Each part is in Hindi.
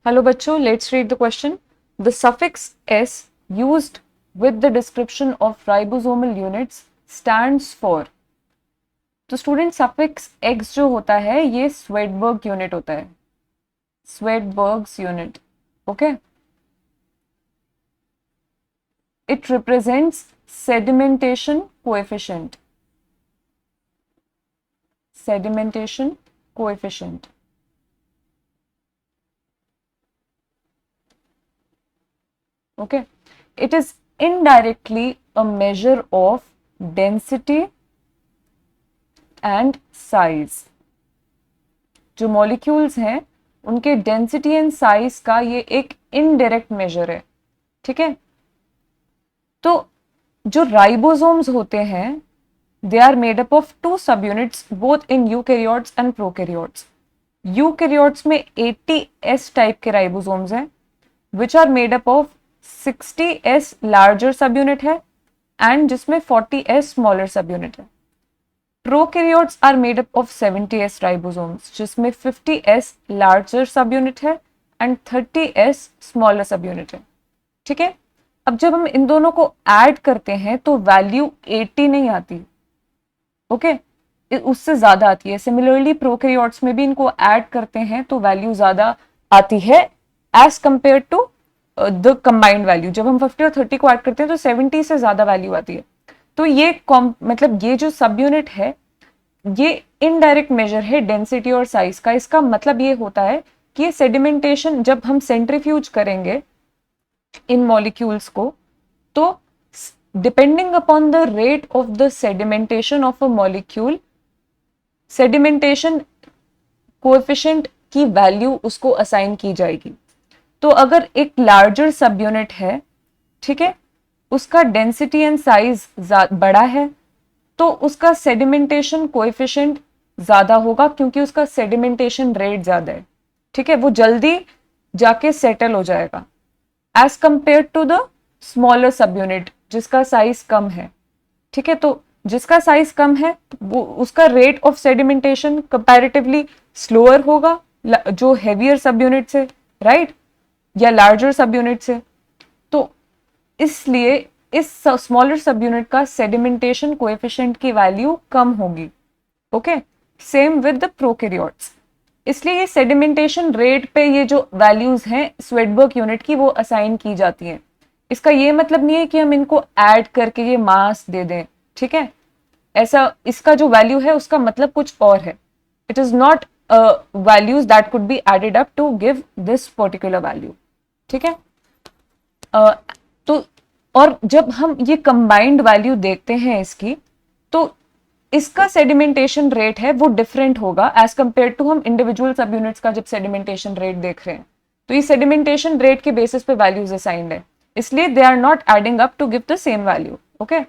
Hello बच्चों, let's read the question. The suffix s used with the description of ribosomal units stands for. तो स्टूडेंट सफिक्स x जो होता है ये स्वेडबर्ग यूनिट होता है, Svedberg's unit. Okay, it represents sedimentation coefficient, sedimentation coefficient. Okay, it is indirectly a measure of density and size. जो मॉलिक्यूल्स हैं उनके डेंसिटी एंड साइज का ये एक इनडायरेक्ट मेजर है. ठीक है, तो जो राइबोसोम्स होते हैं they are made up of two subunits both in eukaryotes and prokaryotes. Eukaryotes में 80s टाइप के राइबोसोम्स हैं which are made up of 60s larger subunit है and जिसमें 40s smaller subunit है. Prokaryotes are made up of 70s ribosomes जिसमें 50s larger subunit है and 30s smaller subunit है. ठीक है, अब जब हम इन दोनों को ऐड करते हैं तो वैल्यू 80 नहीं आती. ओके, उससे ज्यादा आती है. सिमिलरली प्रोकैरियोट्स में भी इनको ऐड करते हैं तो वैल्यू ज्यादा आती है as compared to the combined value. जब हम 50 और 30 को ऐड करते हैं तो 70 से ज्यादा वैल्यू आती है. तो ये मतलब ये जो सब यूनिट है ये इनडायरेक्ट मेजर है डेंसिटी और साइज का. इसका मतलब ये होता है कि ये सेडिमेंटेशन जब हम सेंट्रीफ्यूज करेंगे इन मॉलिक्यूल्स को तो depending upon the rate of the sedimentation of a molecule, sedimentation coefficient की वैल्यू उसको असाइन की जाएगी. तो अगर एक लार्जर सब यूनिट है, ठीक है, उसका डेंसिटी एंड साइज बड़ा है तो उसका सेडिमेंटेशन कोएफिशिएंट ज्यादा होगा क्योंकि उसका सेडिमेंटेशन रेट ज्यादा है. ठीक है, वो जल्दी जाके सेटल हो जाएगा as compared to the smaller sub unit जिसका साइज कम है. ठीक है, तो जिसका साइज कम है वो उसका rate of sedimentation comparatively slower होगा जो हेवियर सब यूनिट से, राइट, या लार्जर सब यूनिट से. तो इसलिए इस स्मॉलर सब यूनिट का सेडिमेंटेशन कोएफिशिएंट की वैल्यू कम होगी. Okay, same with the prokaryotes. इसलिए ये सेडिमेंटेशन रेट पे ये जो वैल्यूज हैं स्वेडबर्ग यूनिट की वो असाइन की जाती हैं. इसका ये मतलब नहीं है कि हम इनको ऐड करके ये मास दे दें. ठीक है, ऐसा इसका जो वैल्यू है उसका मतलब कुछ और है. It is not values that could be added up to give this particular value. ठीक है, तो और जब हम ये कंबाइंड वैल्यू देखते हैं इसकी तो इसका सेडिमेंटेशन रेट है वो डिफरेंट होगा एज कंपेयर टू हम इंडिविजुअल सब यूनिट्स का जब सेडिमेंटेशन रेट देख रहे हैं. तो ये सेडिमेंटेशन रेट के बेसिस पे वैल्यूज असाइंड है, इसलिए they are not adding up to give the same value. Okay,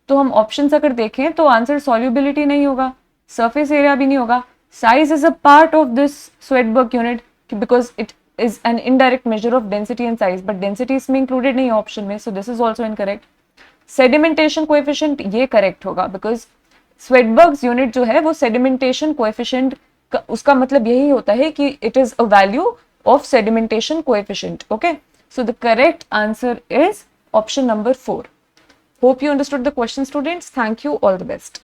तो हम ऑप्शंस अगर देखें तो आंसर सॉल्युबिलिटी नहीं होगा, सरफेस एरिया भी नहीं होगा. Size is a part of this Svedberg unit because it is an indirect measure of density and size, but density इसमें इंक्लूडेड नहीं है ऑप्शन में, so this is also incorrect. Sedimentation coefficient ये करेक्ट होगा बिकॉज स्वेडबर्ग्स यूनिट जो है वो सेडिमेंटेशन कोएफिशिएंट उसका मतलब यही होता है कि it is a value of sedimentation coefficient. Okay, so the correct answer is option number 4. Hope you understood the question, students. Thank you. All the best.